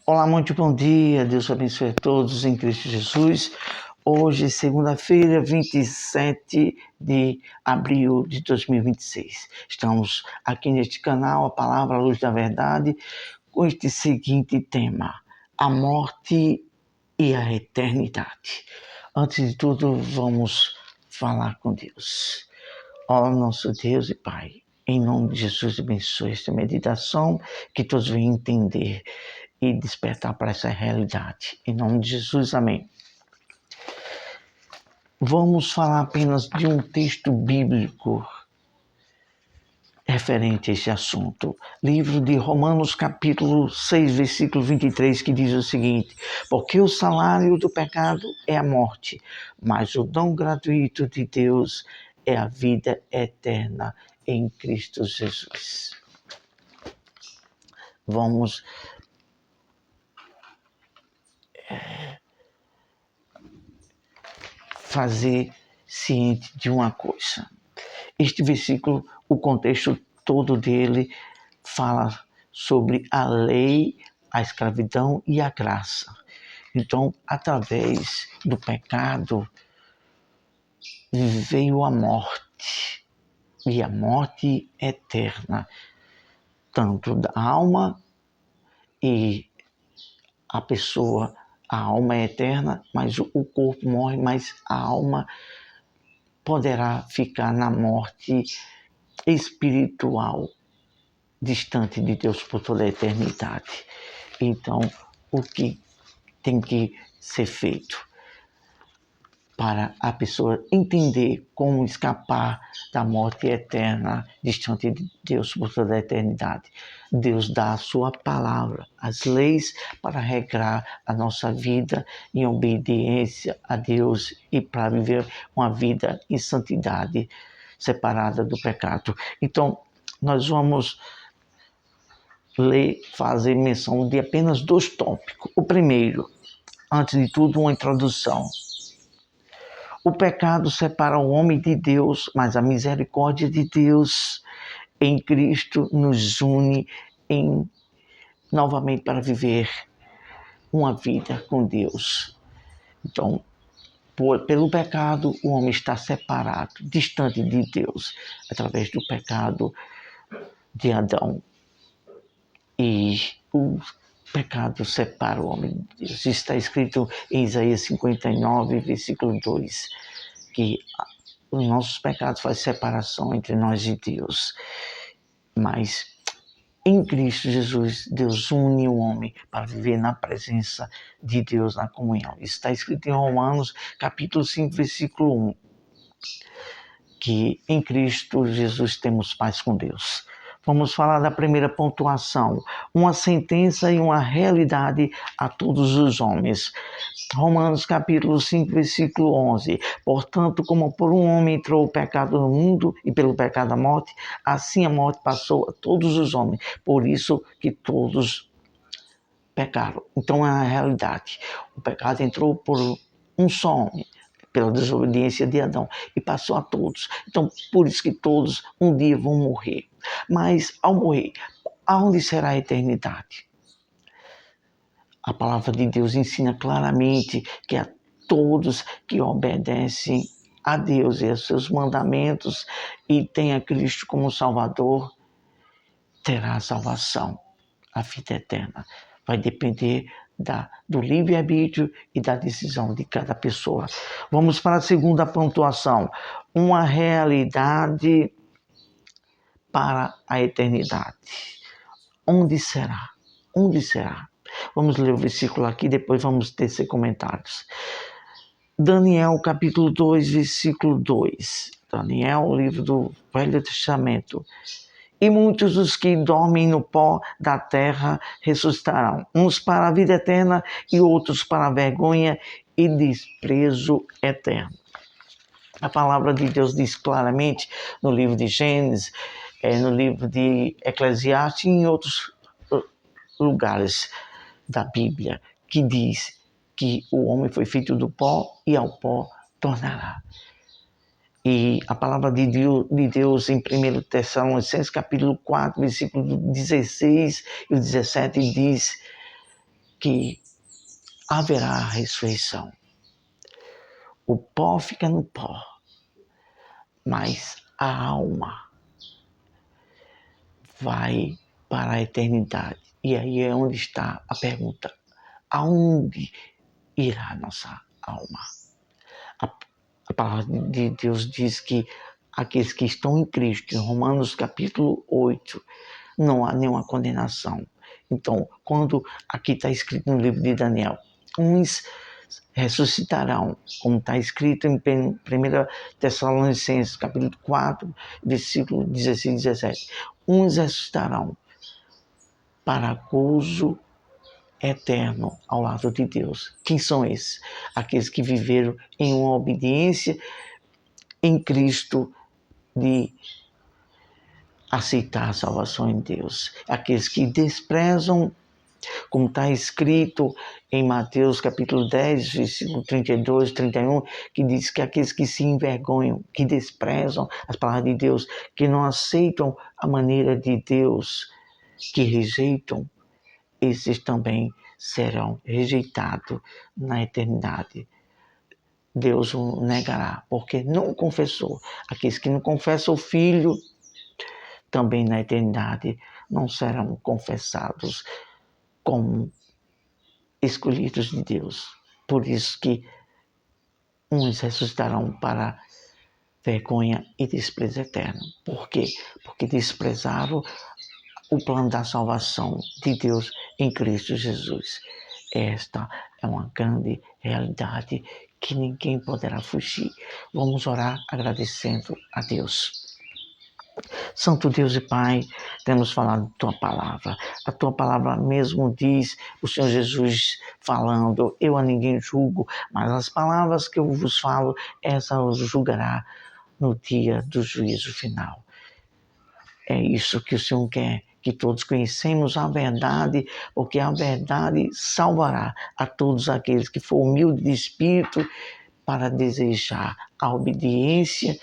Olá, muito bom dia, Deus abençoe a todos em Cristo Jesus. Hoje, segunda-feira, 27 de abril de 2026. Estamos aqui neste canal, a Palavra, a Luz da Verdade, com este seguinte tema: a morte e a eternidade. Antes de tudo, vamos falar com Deus. Ó nosso Deus e Pai, em nome de Jesus, abençoe esta meditação, que todos venham entender e despertar para essa realidade. Em nome de Jesus, amém. Vamos falar apenas de um texto bíblico referente a esse assunto. Livro de Romanos, capítulo 6, versículo 23, que diz o seguinte: porque o salário do pecado é a morte, mas o dom gratuito de Deus é a vida eterna em Cristo Jesus. Vamos fazer ciente de uma coisa. Este versículo, o contexto todo dele fala sobre a lei, a escravidão e a graça. Então, através do pecado, veio a morte, e a morte eterna, tanto da alma e a alma é eterna, mas o corpo morre, mas a alma poderá ficar na morte espiritual, distante de Deus por toda a eternidade. Então, o que tem que ser feito para a pessoa entender como escapar da morte eterna, distante de Deus por toda a eternidade? Deus dá a sua palavra, as leis para regrar a nossa vida em obediência a Deus e para viver uma vida em santidade, separada do pecado. Então, nós vamos fazer menção de apenas 2 tópicos. O primeiro, antes de tudo, uma introdução. O pecado separa o homem de Deus, mas a misericórdia de Deus em Cristo nos une novamente para viver uma vida com Deus. Então, pelo pecado, o homem está separado, distante de Deus, através do pecado de Adão. E o pecado separa o homem de Deus. Está escrito em Isaías 59, versículo 2, que os nossos pecados fazem separação entre nós e Deus. Mas em Cristo Jesus, Deus une o homem para viver na presença de Deus, na comunhão. Isso está escrito em Romanos, capítulo 5, versículo 1, que em Cristo Jesus temos paz com Deus. Vamos falar da primeira pontuação, uma sentença e uma realidade a todos os homens. Romanos capítulo 5, versículo 11. Portanto, como por um homem entrou o pecado no mundo e pelo pecado a morte, assim a morte passou a todos os homens. Por isso que todos pecaram. Então é a realidade. O pecado entrou por um só homem, pela desobediência de Adão, e passou a todos. Então, por isso que todos um dia vão morrer. Mas, ao morrer, aonde será a eternidade? A palavra de Deus ensina claramente que a todos que obedecem a Deus e aos seus mandamentos e têm a Cristo como Salvador, terá a salvação, a vida eterna. Vai depender do livre-arbítrio e da decisão de cada pessoa. Vamos para a segunda pontuação. Uma realidade para a eternidade. Onde será? Onde será? Vamos ler o versículo aqui, depois vamos tecer comentários. Daniel, capítulo 2, versículo 2. Daniel, livro do Velho Testamento. E muitos dos que dormem no pó da terra ressuscitarão, uns para a vida eterna e outros para a vergonha e desprezo eterno. A palavra de Deus diz claramente no livro de Gênesis, no livro de Eclesiastes e em outros lugares da Bíblia, que diz que o homem foi feito do pó e ao pó tornará. E a palavra de Deus em 1 Tessalonicenses, capítulo 4, versículo 16 e 17, diz que haverá ressurreição. O pó fica no pó, mas a alma vai para a eternidade. E aí é onde está a pergunta: aonde irá a nossa alma? A palavra de Deus diz que aqueles que estão em Cristo, em Romanos capítulo 8, não há nenhuma condenação. Então, quando aqui está escrito no livro de Daniel, uns ressuscitarão, como está escrito em 1 Tessalonicenses, capítulo 4, versículo 16 e 17. Uns ressuscitarão para gozo eterno ao lado de Deus. Quem são esses? Aqueles que viveram em uma obediência em Cristo de aceitar a salvação em Deus. Aqueles que desprezam, como está escrito em Mateus capítulo 10, versículo 32, 31, que diz que aqueles que se envergonham, que desprezam as palavras de Deus, que não aceitam a maneira de Deus, que rejeitam, esses também serão rejeitados na eternidade. Deus o negará, porque não confessou. Aqueles que não confessam o Filho, também na eternidade não serão confessados como escolhidos de Deus. Por isso que uns ressuscitarão para vergonha e desprezo eterno. Por quê? Porque desprezaram o plano da salvação de Deus em Cristo Jesus. Esta é uma grande realidade que ninguém poderá fugir. Vamos orar agradecendo a Deus. Santo Deus e Pai, temos falado tua palavra. A tua palavra mesmo diz, o Senhor Jesus falando: eu a ninguém julgo, mas as palavras que eu vos falo, essa os julgará no dia do juízo final. É isso que o Senhor quer, que todos conhecemos a verdade, porque a verdade salvará a todos aqueles que for humilde de espírito para desejar a obediência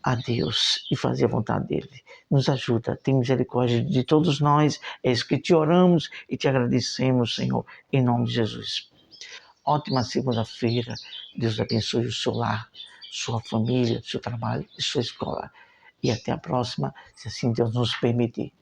a Deus e fazer a vontade dele. Nos ajuda, tem misericórdia de todos nós. É isso que te oramos e te agradecemos, Senhor, em nome de Jesus. Ótima segunda-feira. Deus abençoe o seu lar, sua família, seu trabalho e sua escola. E até a próxima, se assim Deus nos permitir.